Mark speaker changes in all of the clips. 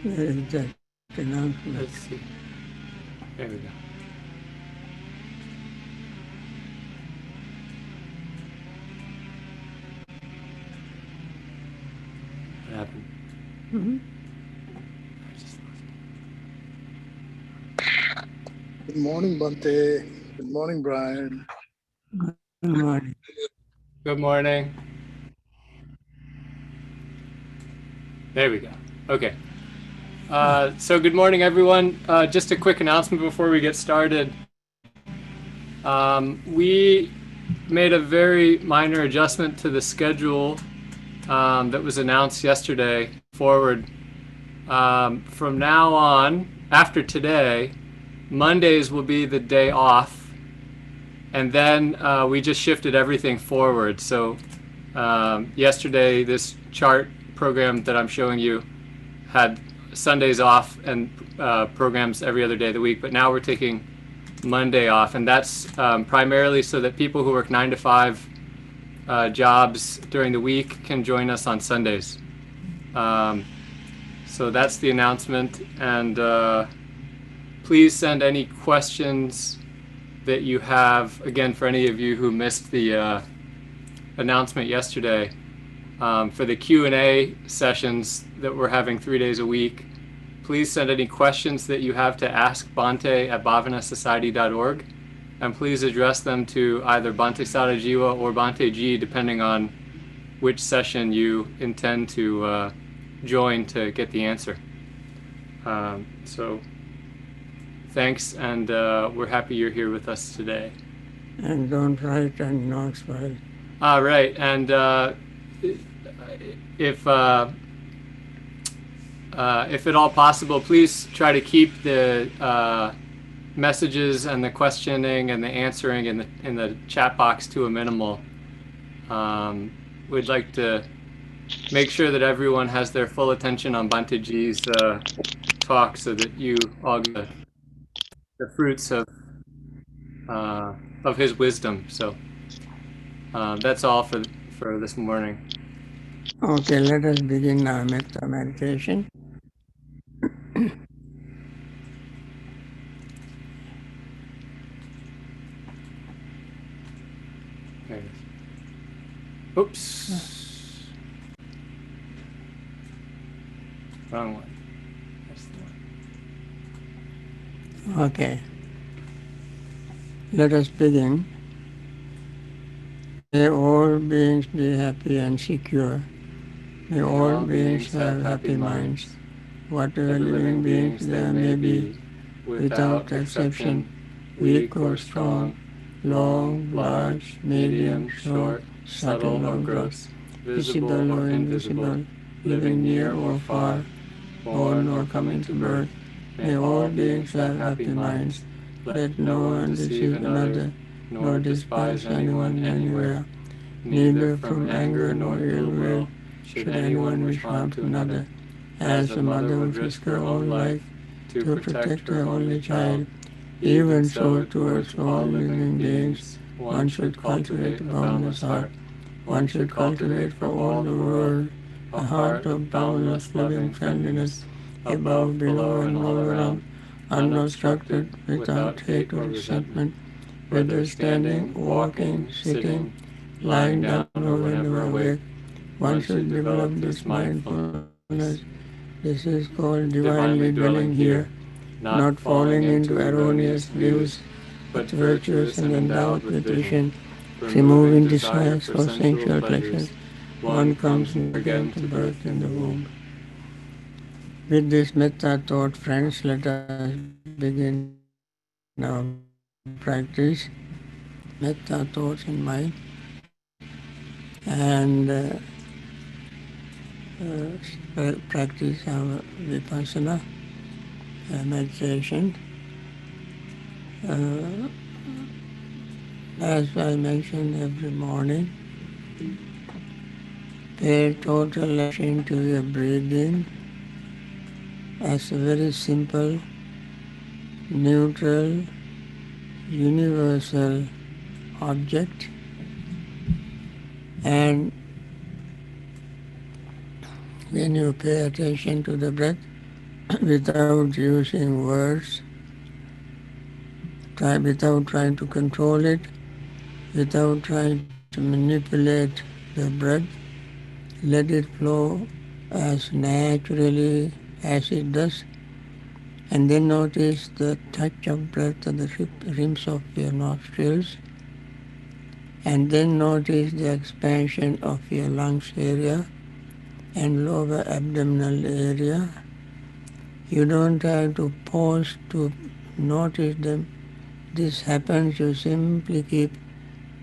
Speaker 1: Where is that announcement?
Speaker 2: Let's see. There we go. What happened?
Speaker 1: Mm-hmm.
Speaker 3: Good morning, Bhante. Good morning, Brian.
Speaker 1: Good morning.
Speaker 2: Good morning. There we go. Okay. So good morning, everyone. Just a quick announcement before we get started. We made a very minor adjustment to the schedule that was announced yesterday forward. From now on, after today, Mondays will be the day off, and then we just shifted everything forward. So yesterday, this chart program that I'm showing you had Sundays off and programs every other day of the week, but now we're taking Monday off, and that's primarily so that people who work 9 to 5 jobs during the week can join us on Sundays. So that's the announcement, and please send any questions that you have, again, for any of you who missed the announcement yesterday, for the Q&A sessions that we're having 3 days a week. Please send any questions that you have to Ask Bhante at bhavanasociety.org, and please address them to either Bhante Saddhajeewa or Bhante G, depending on which session you intend to join to get the answer. So thanks, and we're happy you're here with us today.
Speaker 1: And don't write on notes while.
Speaker 2: Right, and if at all possible, please try to keep the messages and the questioning and the answering in the chat box to a minimal. We'd like to make sure that everyone has their full attention on Bhante G's talk, so that you all get the fruits of his wisdom. So that's all for this morning.
Speaker 1: Okay, let us begin our Metta meditation.
Speaker 2: There it is. Oops. Wrong one. That's the one.
Speaker 1: Okay. Let us begin. May all beings be happy and secure. May all beings have happy minds. Whatever living beings there may be, without exception, weak or strong, long, large, medium, short, subtle or gross, visible or invisible, living near or far, born or coming to birth, may all beings have happy minds. Let no one deceive another, nor despise anyone anywhere. Neither from anger nor ill will should anyone wish harm to another. As a mother would risk her own life to protect her only child, even so towards all living beings, one should cultivate a boundless heart. One should cultivate for all the world a heart of boundless loving friendliness, above, below, and all around, unobstructed, without hate or resentment, whether standing, walking, sitting, lying down, or whenever awake. One should develop this mindfulness. This is called divinely dwelling here, not falling into erroneous views, but virtuous and endowed with vision, removing desires for sensual pleasures. One comes near again to birth in the womb. With this metta thought, friends, let us begin our practice. Metta thoughts in mind, and practice our vipassana meditation. As I mention every morning, pay total attention to your breathing as a very simple, neutral, universal object, and when you pay attention to the breath, without using words, without trying to control it, without trying to manipulate the breath. Let it flow as naturally as it does. And then notice the touch of breath on the rims of your nostrils. And then notice the expansion of your lungs area and lower abdominal area. You don't have to pause to notice them. This happens, you simply keep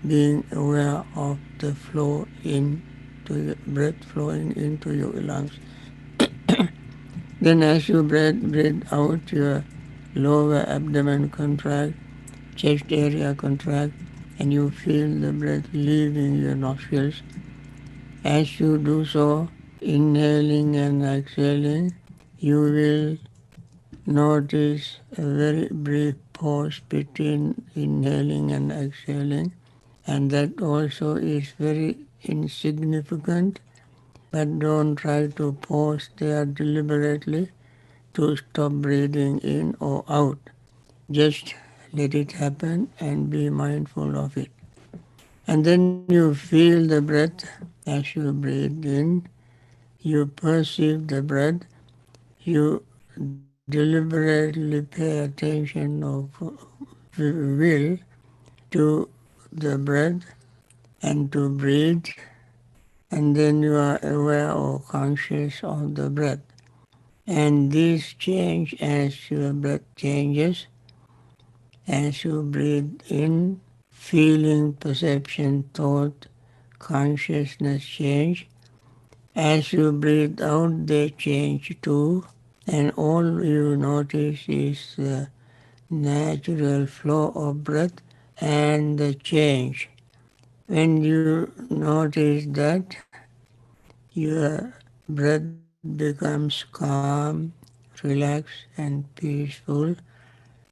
Speaker 1: being aware of the flow into your breath flowing into your lungs. Then as you breathe out, your lower abdomen contract, chest area contract, and you feel the breath leaving your nostrils. As you do so, inhaling and exhaling, you will notice a very brief pause between inhaling and exhaling, and that also is very insignificant, but don't try to pause there deliberately to stop breathing in or out. Just let it happen and be mindful of it. And then you feel the breath as you breathe in. You perceive the breath. You deliberately pay attention of will to the breath and to breathe. And then you are aware or conscious of the breath. And this change as your breath changes, as you breathe in, feeling, perception, thought, consciousness change. As you breathe out, they change too. And all you notice is the natural flow of breath and the change. When you notice that, your breath becomes calm, relaxed, and peaceful.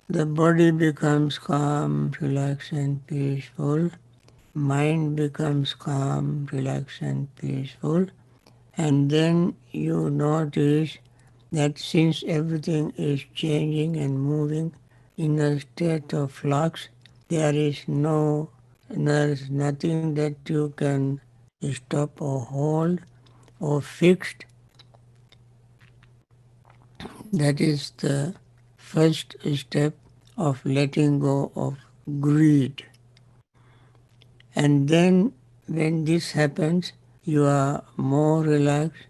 Speaker 1: The body becomes calm, relaxed, and peaceful. Mind becomes calm, relaxed, and peaceful. And then you notice that since everything is changing and moving in a state of flux, there is nothing that you can stop or hold or fixed. That is the first step of letting go of greed. And then when this happens, you are more relaxed,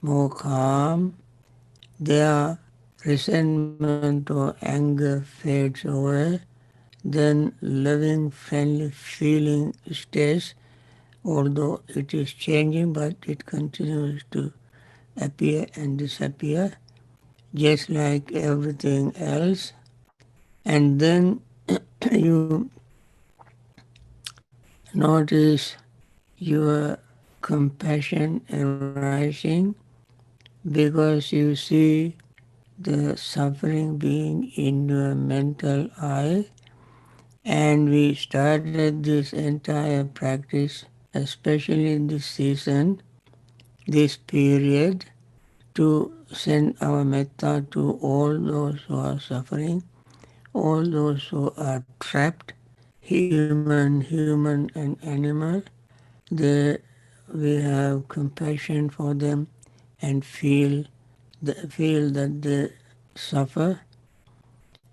Speaker 1: more calm. Their resentment or anger fades away. Then loving, friendly feeling stays, although it is changing, but it continues to appear and disappear, just like everything else. And then you notice your compassion arising because you see the suffering being in your mental eye. And we started this entire practice, especially in this season, this period, to send our metta to all those who are suffering, all those who are trapped, human and animal. They, we have compassion for them and feel that they suffer,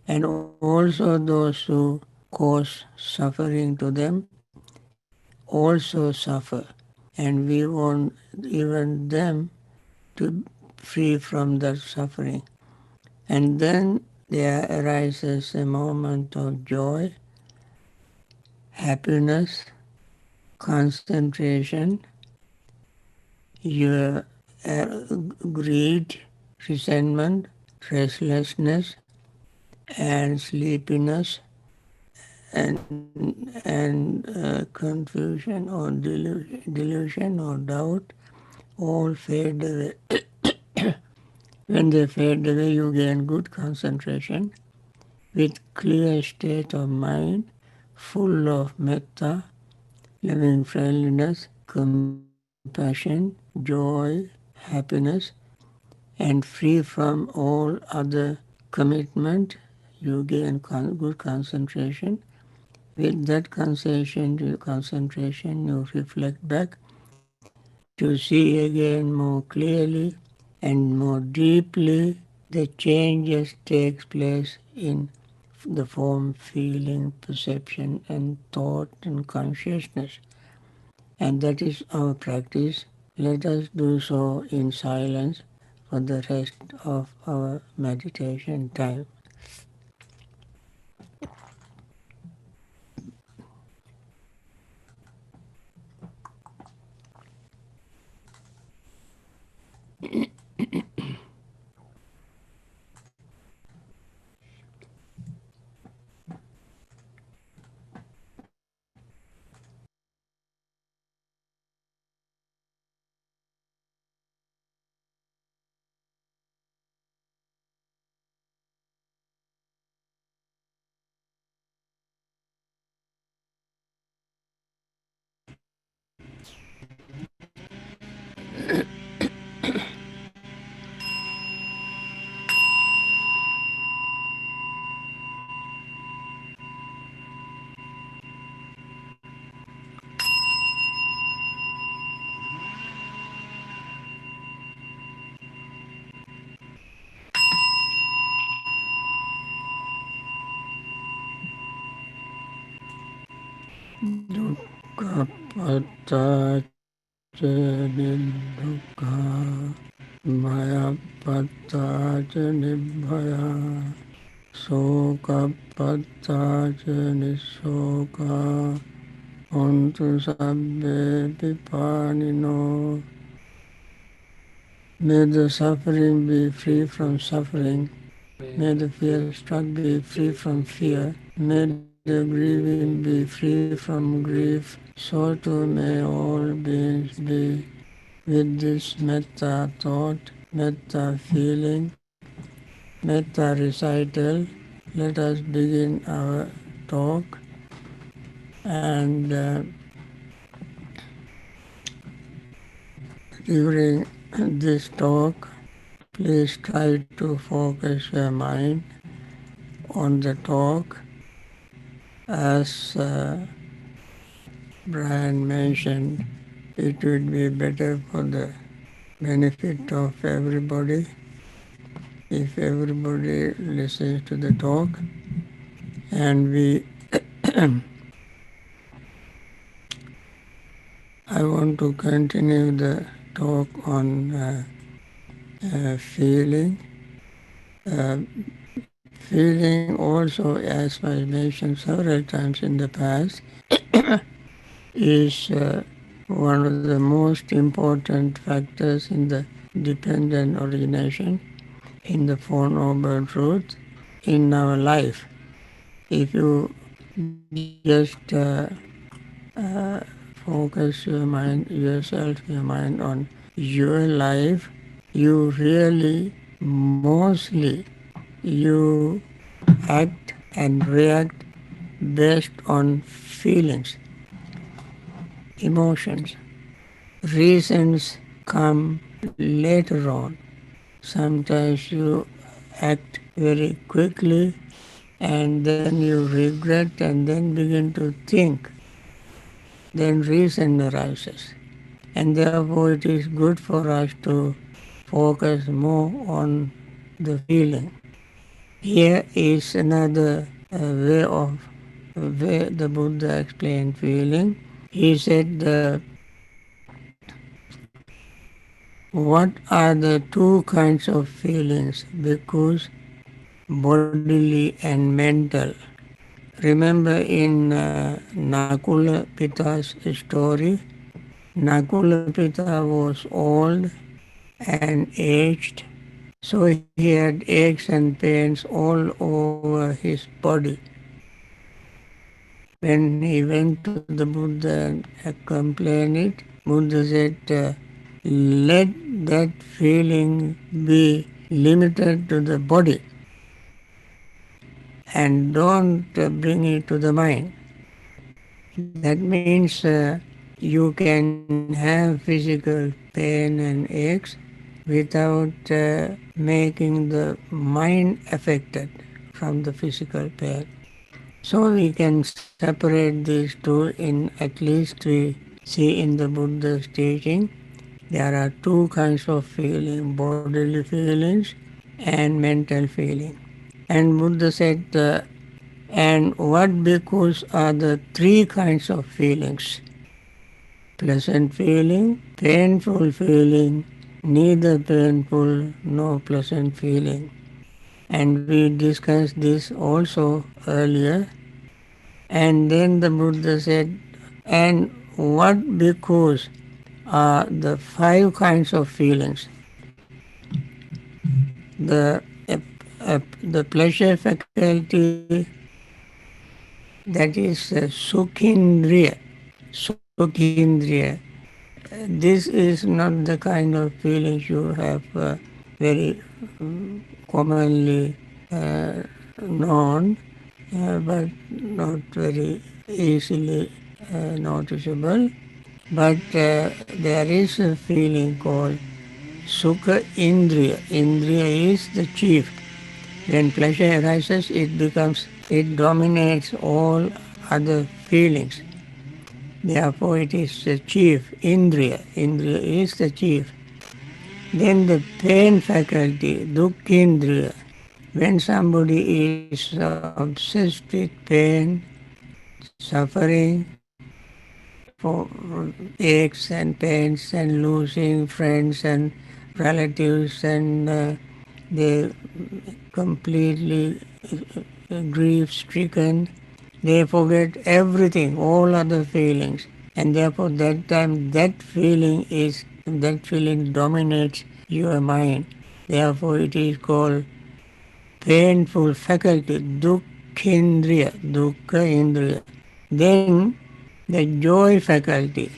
Speaker 1: and also those who cause suffering to them also suffer, and we want even them to free from that suffering. And then there arises a moment of joy, happiness, concentration, your greed, resentment, restlessness, and sleepiness, and confusion or delusion or doubt all fade away. When they fade away, you gain good concentration with clear state of mind, full of metta, loving friendliness, compassion, joy, happiness, and free from all other commitment, you gain good concentration. With that concentration, you reflect back to see again more clearly and more deeply the changes takes place in the form, feeling, perception, and thought and consciousness. And that is our practice. Let us do so in silence for the rest of our meditation time. Dukkha patta nibbukha maya patta nibbhaya soka patta nisoka ontu sabbe pipanino. May the suffering be free from suffering. May the fear struck be free from fear. May the grieving be free from grief. So too may all beings be. With this metta thought, metta feeling, metta recital, let us begin our talk. And during this talk, please try to focus your mind on the talk. As Brian mentioned, it would be better for the benefit of everybody if everybody listens to the talk. And I want to continue the talk on feeling. Feeling also, as was mentioned several times in the past, is one of the most important factors in the dependent origination, in the Four Noble Truths, in our life. If you just focus your mind on your life, you really, mostly, you act and react based on feelings, emotions. Reasons come later on. Sometimes you act very quickly and then you regret and then begin to think. Then reason arises. And therefore it is good for us to focus more on the feeling. Here is another way the Buddha explained feeling. He said, what are the two kinds of feelings? Because bodily and mental. Remember in Nakula Pitta's story, Nakula Pitta was old and aged, so he had aches and pains all over his body. When he went to the Buddha and complained it, Buddha said, let that feeling be limited to the body and don't bring it to the mind. That means you can have physical pain and aches, without making the mind affected from the physical pain. So we can separate these two in at least we see in the Buddha's teaching. There are two kinds of feeling, bodily feelings and mental feeling. And Buddha said, and what bhikkhus are the three kinds of feelings? Pleasant feeling, painful feeling, neither painful nor pleasant feeling. And we discussed this also earlier. And then the Buddha said, and what bhikkhus are the five kinds of feelings? The, the pleasure faculty, that is sukhindriya. Sukhindriya. This is not the kind of feelings you have very commonly known, but not very easily noticeable. But there is a feeling called Sukha Indriya. Indriya is the chief. When pleasure arises, it dominates all other feelings. Therefore, it is the chief, Indriya. Indriya is the chief. Then the pain faculty, Dukkhindriya. When somebody is obsessed with pain, suffering for aches and pains and losing friends and relatives, and they completely grief stricken, they forget everything, all other feelings, and therefore that time that feeling dominates your mind. Therefore it is called painful faculty, dukkhindriya, dukkha indriya. Then the joy faculty.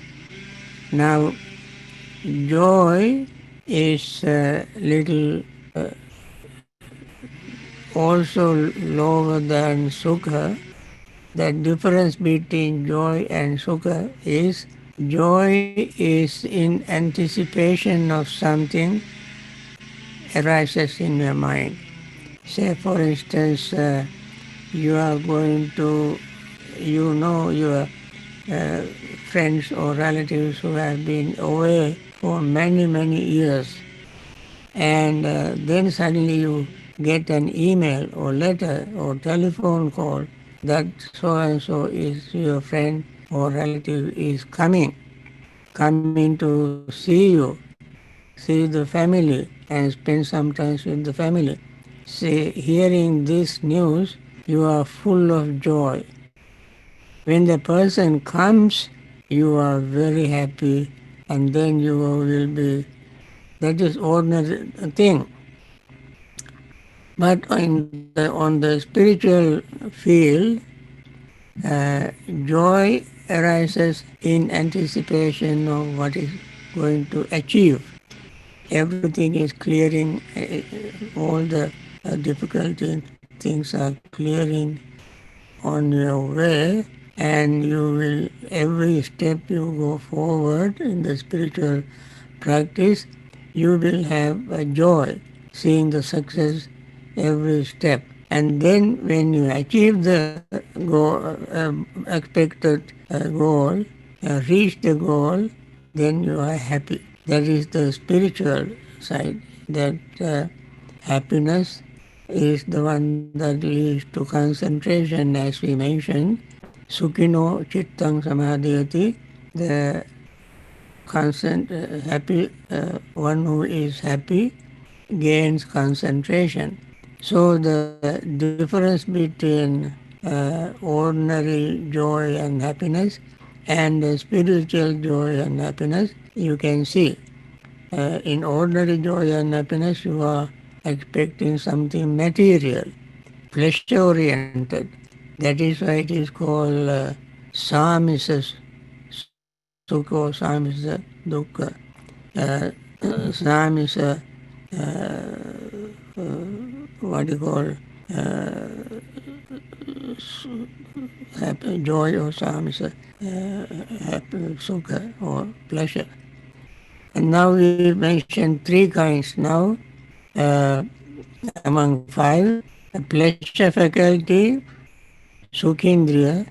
Speaker 1: Now joy is little also lower than sukha. The difference between joy and sukha is joy is in anticipation of something arises in your mind. Say for instance, you are going to, you know your uh, friends or relatives who have been away for many, many years, and then suddenly you get an email or letter or telephone call that so and so is your friend or relative is coming to see you, see the family and spend some time with the family. See, hearing this news, you are full of joy. When the person comes, you are very happy, and then you will be, that is ordinary thing. But on the spiritual field, joy arises in anticipation of what is going to achieve. Everything is clearing, all the difficult things are clearing on your way, and you will, every step you go forward in the spiritual practice, you will have a joy seeing the success every step. And then when you achieve the expected goal, reach the goal, then you are happy. That is the spiritual side. That happiness is the one that leads to concentration, as we mentioned. Sukhino chittang samadhyati. The happy one who is happy gains concentration. So the difference between ordinary joy and happiness and spiritual joy and happiness, you can see. In ordinary joy and happiness, you are expecting something material, pleasure-oriented. That is why it is called samisa sukha or samisa dukkha. Samisa, what do you call, happy, joy or samisa, happy, sukha or pleasure. And now we mentioned three kinds now among five: a pleasure faculty, Sukhindriya,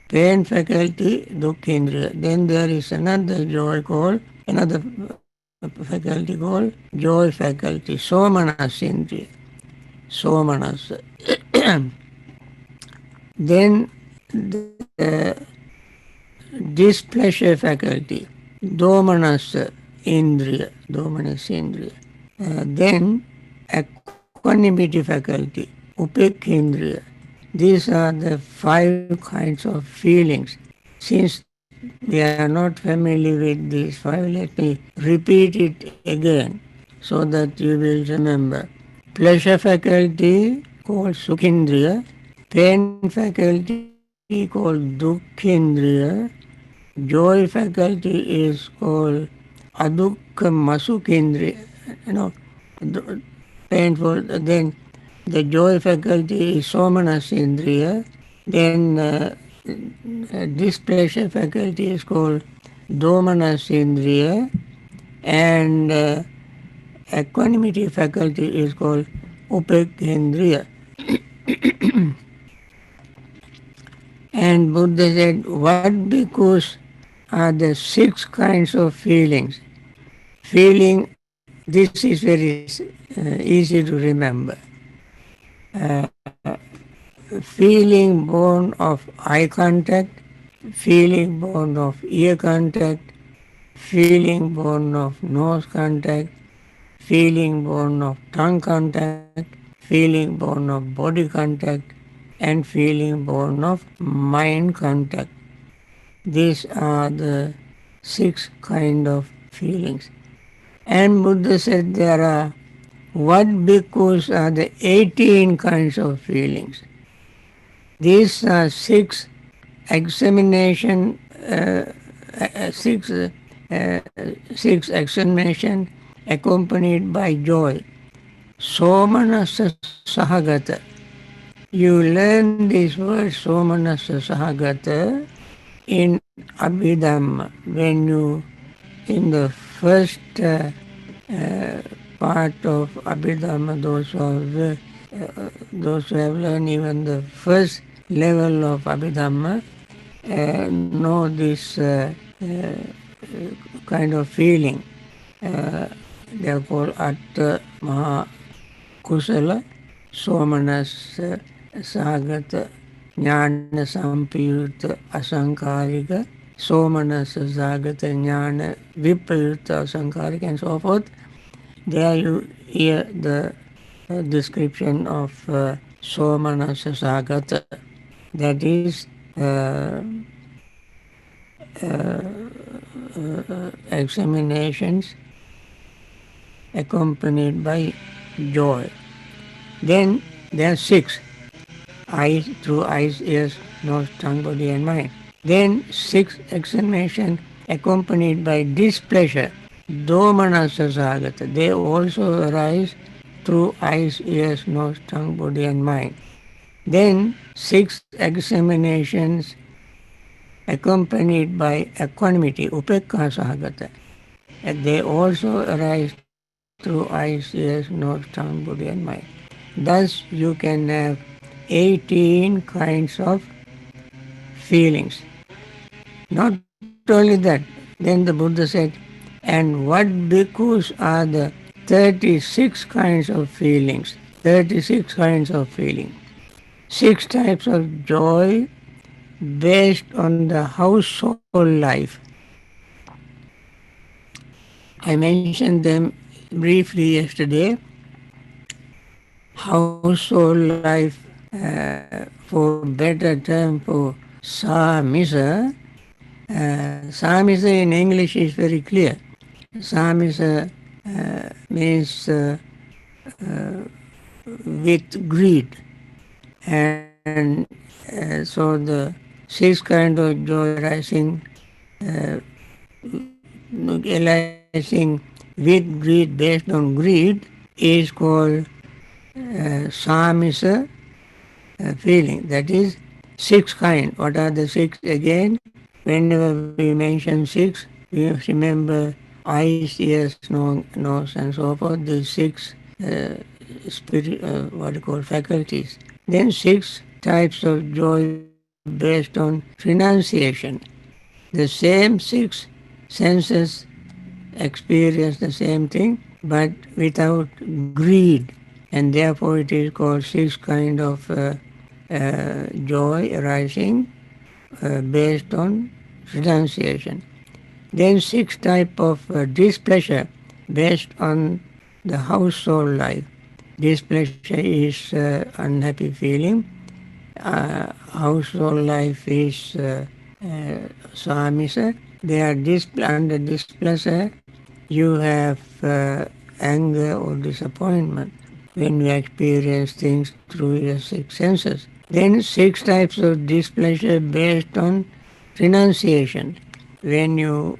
Speaker 1: pain faculty, Dukhendriya. Then there is another joy called, another faculty called joy faculty, Somanasindriya, Somanas. Then the displeasure faculty, Domanas Indriya, Domanas Indriya. Then equanimity faculty, Upekhendriya. These are the five kinds of feelings. Since we are not familiar with these five, let me repeat it again so that you will remember. Pleasure faculty called Sukhindriya, pain faculty called Dukhendriya, joy faculty is called Adukha Masukhendriya, you know, painful. Then the joy faculty is Somanasindriya. Then displeasure faculty is called Domanasindriya. And equanimity faculty is called Upekhendriya. And Buddha said, what because are the six kinds of feelings? Feeling, this is very easy to remember. Feeling born of eye contact, feeling born of ear contact, feeling born of nose contact, feeling born of tongue contact, feeling born of body contact, and feeling born of mind contact. These are the six kind of feelings. And Buddha said there are what bhikkhus are the 18 kinds of feelings. These are examination, six examination accompanied by joy. Somanasa sahagata. You learn this word Somanasa sahagata in Abhidhamma when you in the first part of Abhidhamma, those who have learned even the first level of Abhidhamma know this kind of feeling. They are called Atta Maha Kusala, Somanas Sagata, Jnana Sampayutta Asankarika, Somanasa Sagata Jnana Vipayutta Asankarika, and so forth. There you hear the description of Somanasa Sagata. That is examinations accompanied by joy. Then there are six: eyes, through eyes, ears, nose, tongue, body, and mind. Then six examination accompanied by displeasure, domanasa sagata. They also arise through eyes, ears, nose, tongue, body, and mind. Then six examinations accompanied by equanimity, upekka sahagata. And they also arise through eyes, ears, nose, tongue, body, and mind. Thus you can have 18 kinds of feelings. Not only that, then the Buddha said, and what bhikkhus are the 36 kinds of feelings? 36 kinds of feeling. 6 types of joy based on the household life. I mentioned them briefly yesterday. Household life, for better term, for samisa. Samisa in English is very clear. Samisa means with greed. And so the six kind of joy arising with greed, based on greed, is called samisa feeling. That is six kind. What are the six again? Whenever we mention six, we remember eyes, ears, nose, and so forth. These six spirit, what you call faculties. Then six types of joy based on renunciation. The same six senses experience the same thing, but without greed, and therefore it is called six kind of joy arising based on renunciation. Then six type of displeasure based on the household life. Displeasure is unhappy feeling. Household life is samisa. They are under displeasure. You have anger or disappointment when you experience things through your six senses. Then six types of displeasure based on renunciation. When you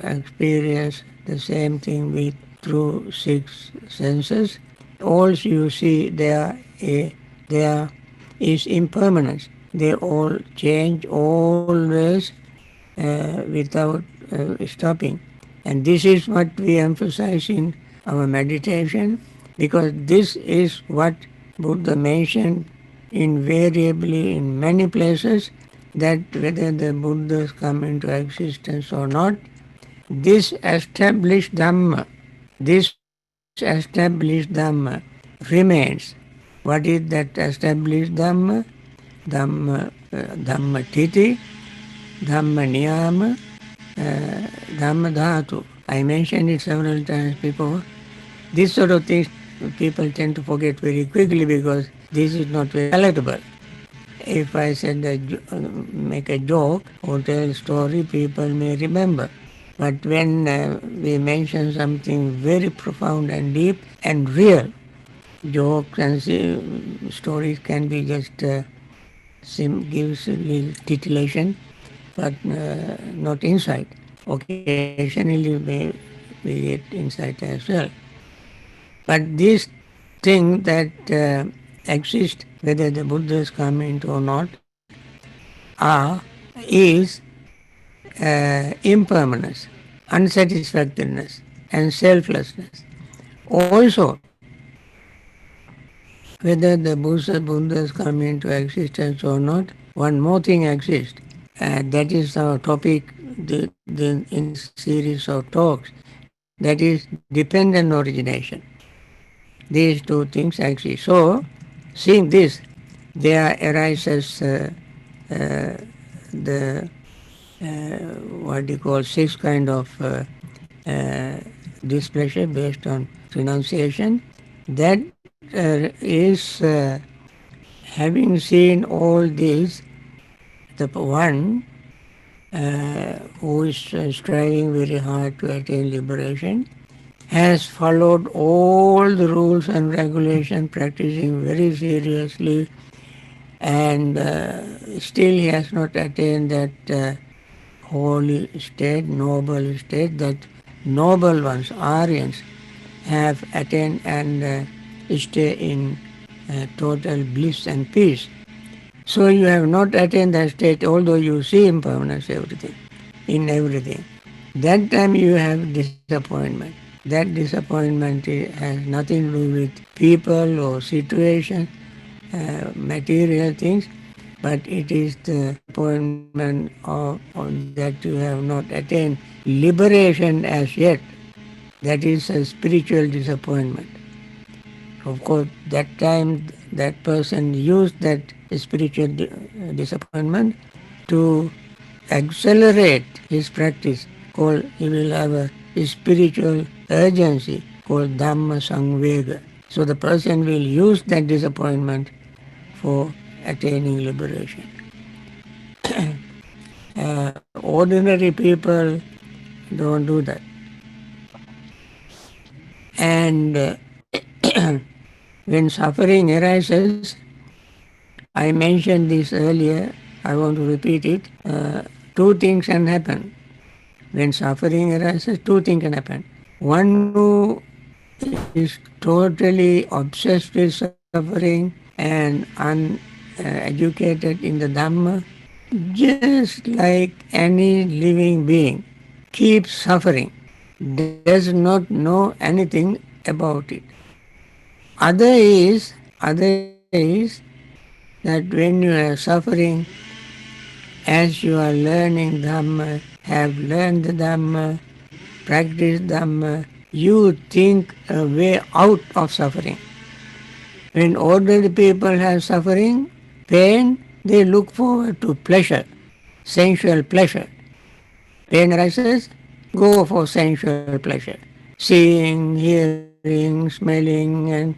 Speaker 1: experience the same thing with through six senses, also you see there is impermanence. They all change always without stopping. And this is what we emphasize in our meditation, because this is what Buddha mentioned invariably in many places, that whether the Buddhas come into existence or not, this established Dhamma, this established Dhamma remains. What is that established Dhamma? Dhamma Titi, Dhamma Niyama, Dhamma Dhatu. I mentioned it several times before. This sort of things people tend to forget very quickly because this is not very palatable. If I said make a joke or tell a story, people may remember. But when we mention something very profound and deep and real, jokes and stories can be just gives a little titillation, but not insight. Occasionally we get insight as well. But this thing that exists, whether the Buddhas come into or not, is impermanence, unsatisfactoriness, and selflessness. Also, whether the Buddhas come into existence or not, one more thing exists. That is our topic in this series of talks. That is dependent origination. These two things exist. So, seeing this, there arises the what you call six kind of displeasure based on renunciation. That is having seen all this, the one who is striving very hard to attain liberation has followed all the rules and regulations, practicing very seriously, and still he has not attained that holy state, noble state that noble ones, Aryans, have attained and stay in total bliss and peace. So you have not attained that state, although you see impermanence in everything. That time you have disappointment. That disappointment has nothing to do with people or situation, material things, but it is the disappointment of that you have not attained liberation as yet. That is a spiritual disappointment. Of course, that time that person used that spiritual disappointment to accelerate his practice, called he will have a spiritual urgency called Dhamma Samvega. So the person will use that disappointment for attaining liberation. Ordinary people don't do that. And when suffering arises, I mentioned this earlier, I want to repeat it. Two things can happen. When suffering arises, two things can happen. One who is totally obsessed with suffering and uneducated in the Dhamma, just like any living being, keeps suffering. does not know anything about it. Other is that when you are suffering, as you are learning Dhamma, have learned the Dhamma, practice Dhamma, you think a way out of suffering. When ordinary people have suffering, pain, they look forward to pleasure, sensual pleasure. Pain arises, go for sensual pleasure. Seeing, hearing, smelling, and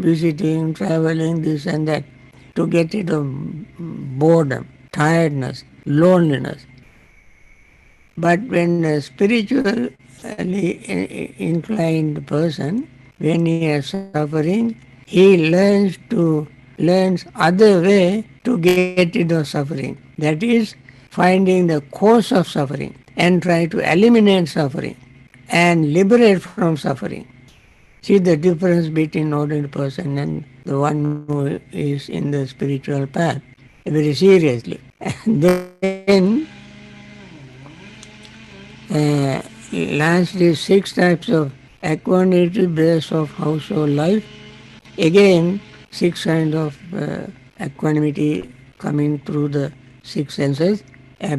Speaker 1: visiting, traveling, this and that, to get rid of boredom, tiredness, loneliness. But when a spiritually inclined person, when he is suffering, he learns other way to get rid of suffering. That is finding the cause of suffering and try to eliminate suffering and liberate from suffering. See the difference between ordinary person and the one who is in the spiritual path very seriously. And then uh, lastly, 6 types of equanimity based of household life. Again, 6 kind of equanimity coming through the 6 senses,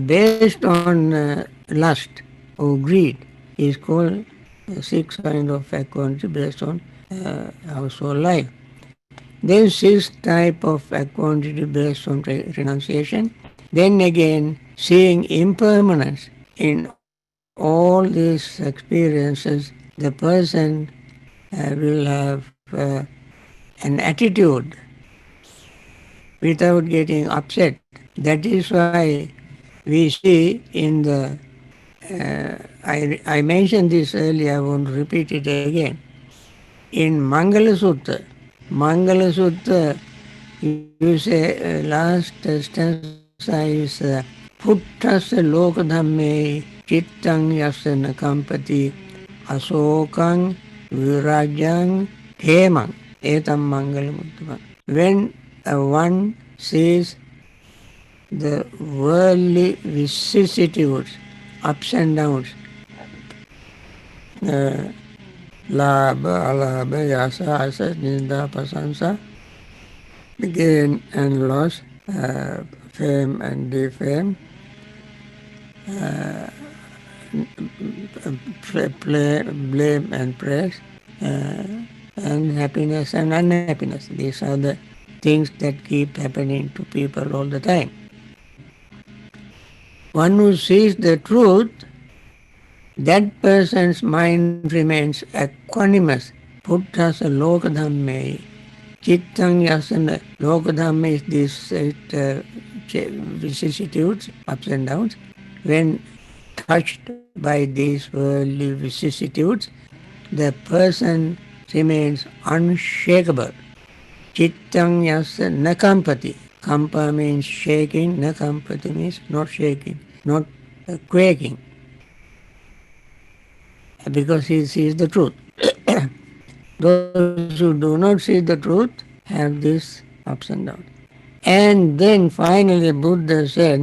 Speaker 1: based on lust or greed, is called 6 kind of equanimity based on household life. Then 6 type of equanimity based on renunciation. Then again, seeing impermanence in all these experiences, the person will have an attitude without getting upset. That is why we see in the, I mentioned this earlier, I won't repeat it again. In Mangala Sutta, you say last stanza is Puttas lokadhamme chittang yasana kampati asokang virajang hemang etam mangalam. When one sees the worldly vicissitudes, ups and downs, labha, alabha, yasa, asa, ninda, prasansa, gain and loss, fame and defame, blame and praise, and happiness and unhappiness. These are the things that keep happening to people all the time. One who sees the truth, that person's mind remains equanimous. Buddhas lokadhamme. Chittang yasana. Lokadhamme is these vicissitudes, ups and downs. When touched by these worldly vicissitudes, the person remains unshakable. Chittang yasa nakampati. Kampa means shaking, nakampati means not shaking, not quaking, because he sees the truth. Those who do not see the truth have these ups and downs. And then finally Buddha said,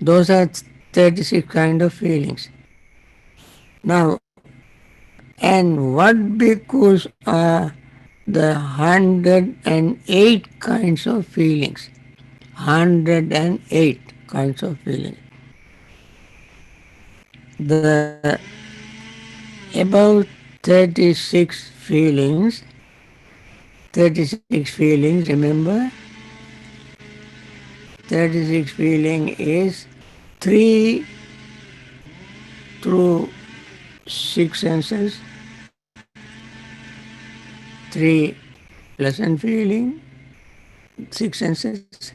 Speaker 1: those are 36 kind of feelings. Now, and what bhikkhus are the 108 kinds of feelings? 108 kinds of feelings. The about 36 feelings, remember? 36 feeling is 3 through 6 senses, 3 pleasant feeling, 6 senses,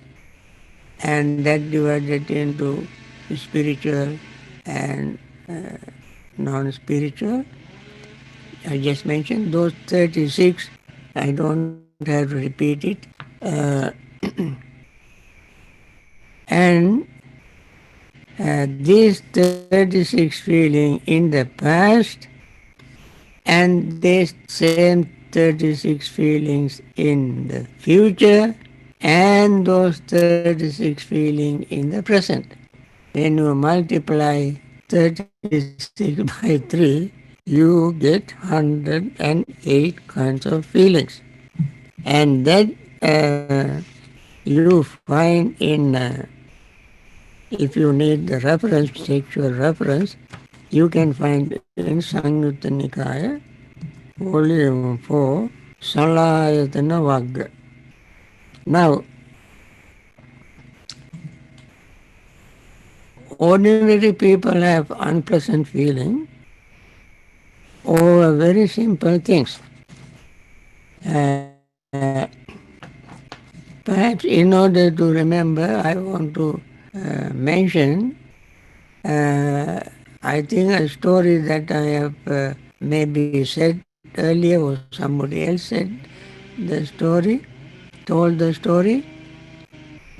Speaker 1: and that divided into spiritual and non-spiritual. I just mentioned those 36. I don't have to repeat it. And these 36 feeling in the past and these same 36 feelings in the future and those 36 feelings in the present. When you multiply 36 by 3, you get 108 kinds of feelings. And that you find in, if you need the reference, textual reference, you can find in Samyutta Nikaya, volume 4, Salayatana Vagga. Now, ordinary people have unpleasant feeling over very simple things. Perhaps in order to remember, I want to mention, I think a story that I have maybe said earlier or somebody else said the story, told the story,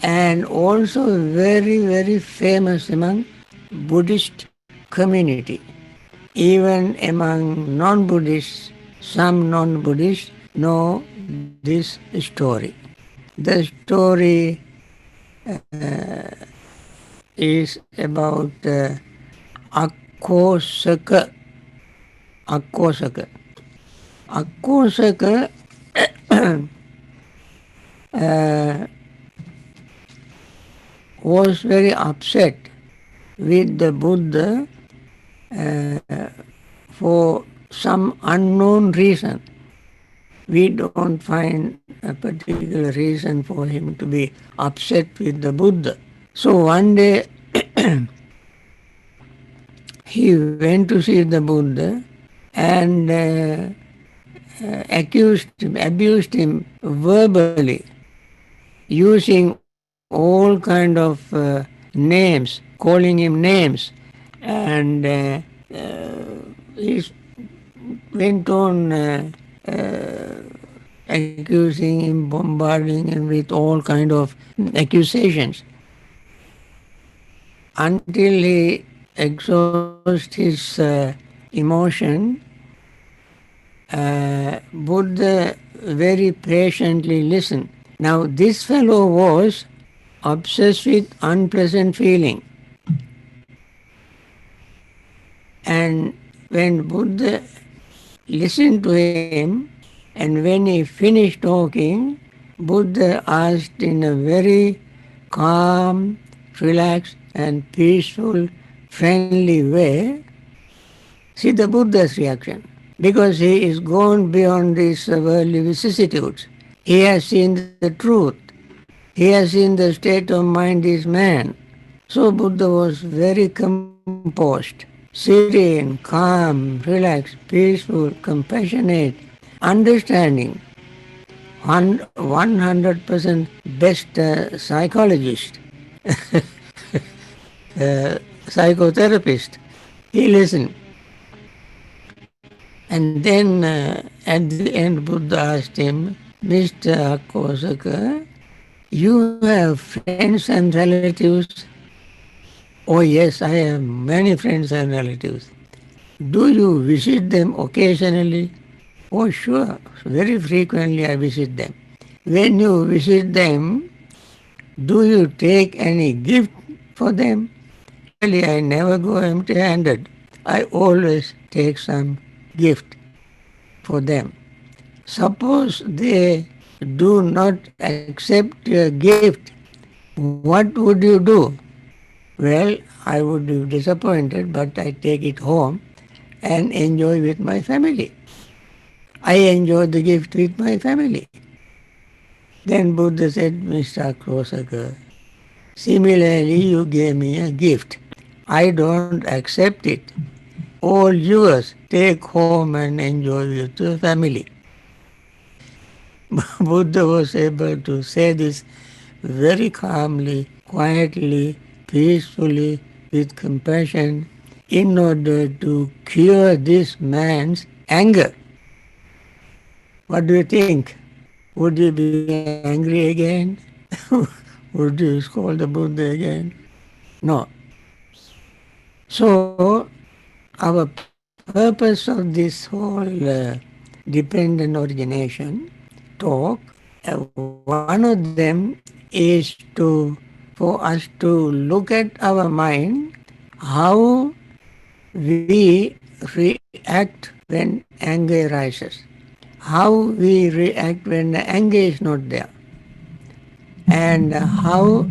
Speaker 1: and also very, very famous among Buddhist community. Even among non-Buddhists, some non-Buddhists know this story. The story is about Kousaka. Kousaka. Kousaka was very upset with the Buddha for some unknown reason. We don't find a particular reason for him to be upset with the Buddha. So one day he went to see the Buddha and abused him verbally, using all kind of names, calling him names, and he went on accusing him, bombarding him with all kind of accusations until he exhausted his emotion. Buddha very patiently listened. Now this fellow was obsessed with unpleasant feeling. And when Buddha listened to him, and when he finished talking, Buddha asked in a very calm, relaxed and peaceful, friendly way, see the Buddha's reaction. Because he is gone beyond these worldly vicissitudes. He has seen the truth. He has seen the state of mind is man. So Buddha was very composed, serene, calm, relaxed, peaceful, compassionate, understanding. 100% best psychologist, psychotherapist. He listened. And then at the end, Buddha asked him, Mr. Kousaka, you have friends and relatives? Oh yes, I have many friends and relatives. Do you visit them occasionally? Oh sure, very frequently I visit them. When you visit them, do you take any gift for them? Really, I never go empty-handed. I always take some gift for them. Suppose they do not accept your gift, what would you do? Well, I would be disappointed, but I take it home and enjoy with my family. I enjoy the gift with my family. Then Buddha said, Mr. Kousaka, similarly you gave me a gift. I don't accept it. All yours, take home and enjoy with your family. Buddha was able to say this very calmly, quietly, peacefully, with compassion, in order to cure this man's anger. What do you think? Would you be angry again? Would you scold the Buddha again? No. So, our purpose of this whole dependent origination talk, one of them is for us to look at our mind, how we react when anger rises. How we react when the anger is not there. And how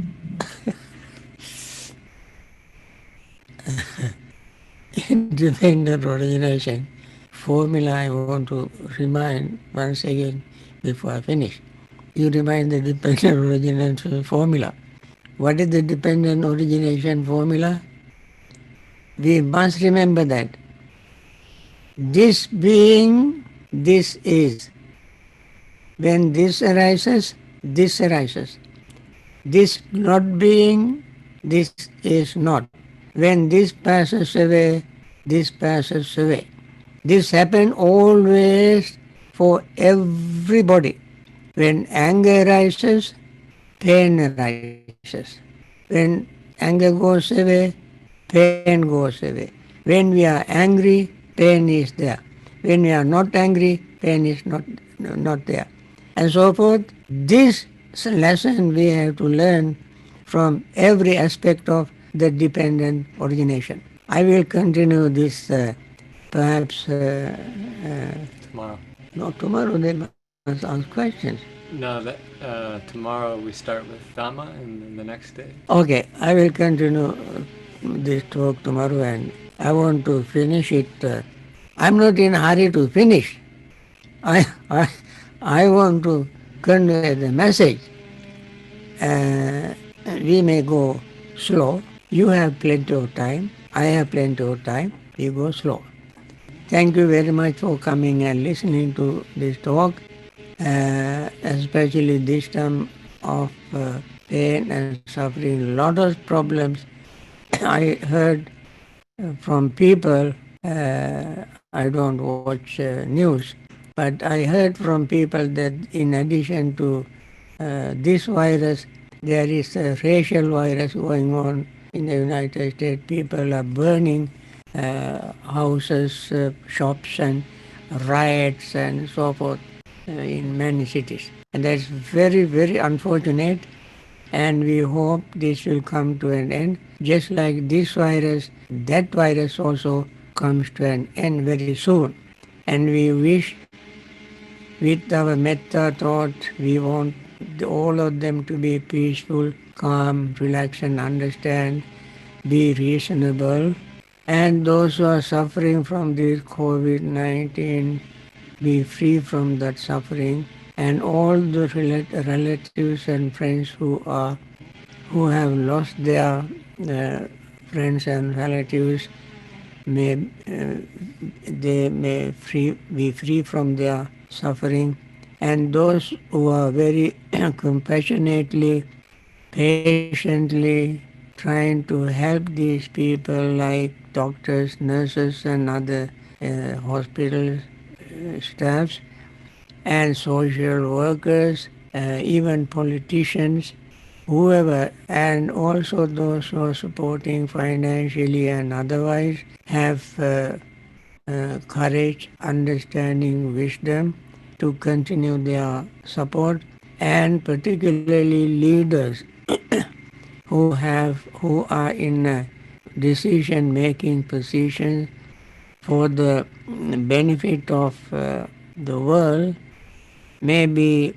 Speaker 1: independent origination formula I want to remind once again before I finish. You remind the dependent origination formula. What is the dependent origination formula? We must remember that this being, this is. When this arises, this arises. This not being, this is not. When this passes away, this passes away. This happens always for everybody. When anger arises, pain arises. When anger goes away, pain goes away. When we are angry, pain is there. When we are not angry, pain is not there. And so forth. This lesson we have to learn from every aspect of the dependent origination. I will continue this perhaps
Speaker 2: Tomorrow.
Speaker 1: not tomorrow, they must ask questions.
Speaker 2: No, that tomorrow we start with Dhamma, and then the next day.
Speaker 1: Okay, I will continue this talk tomorrow, and I want to finish it. I'm not in a hurry to finish. I, I, I want to convey the message. We may go slow. You have plenty of time. I have plenty of time. We go slow. Thank you very much for coming and listening to this talk, especially this time of pain and suffering. A lot of problems I heard from people. I don't watch news, but I heard from people that in addition to this virus, there is a racial virus going on in the United States. People are burning houses, shops, and riots and so forth in many cities. And that's very, very unfortunate. And we hope this will come to an end. Just like this virus, that virus also comes to an end very soon. And we wish, with our metta thought, we want all of them to be peaceful, calm, relax and understand, be reasonable. And those who are suffering from this COVID-19, be free from that suffering. And all the relatives and friends who have lost their friends and relatives, may they may be free from their suffering. And those who are very compassionately, patiently trying to help these people, like doctors, nurses, and other hospital staffs, and social workers, even politicians, whoever, and also those who are supporting financially and otherwise, have courage, understanding, wisdom to continue their support, and particularly leaders who are in a decision making position for the benefit of the world, may be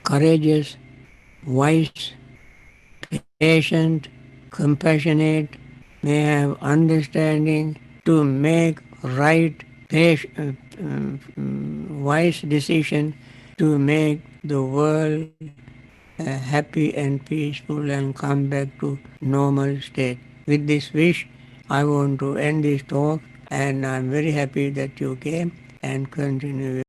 Speaker 1: courageous, wise, patient, compassionate, may have understanding to make right, wise decision to make the world happy and peaceful and come back to normal state. With this wish, I want to end this talk, and I'm very happy that you came and continue.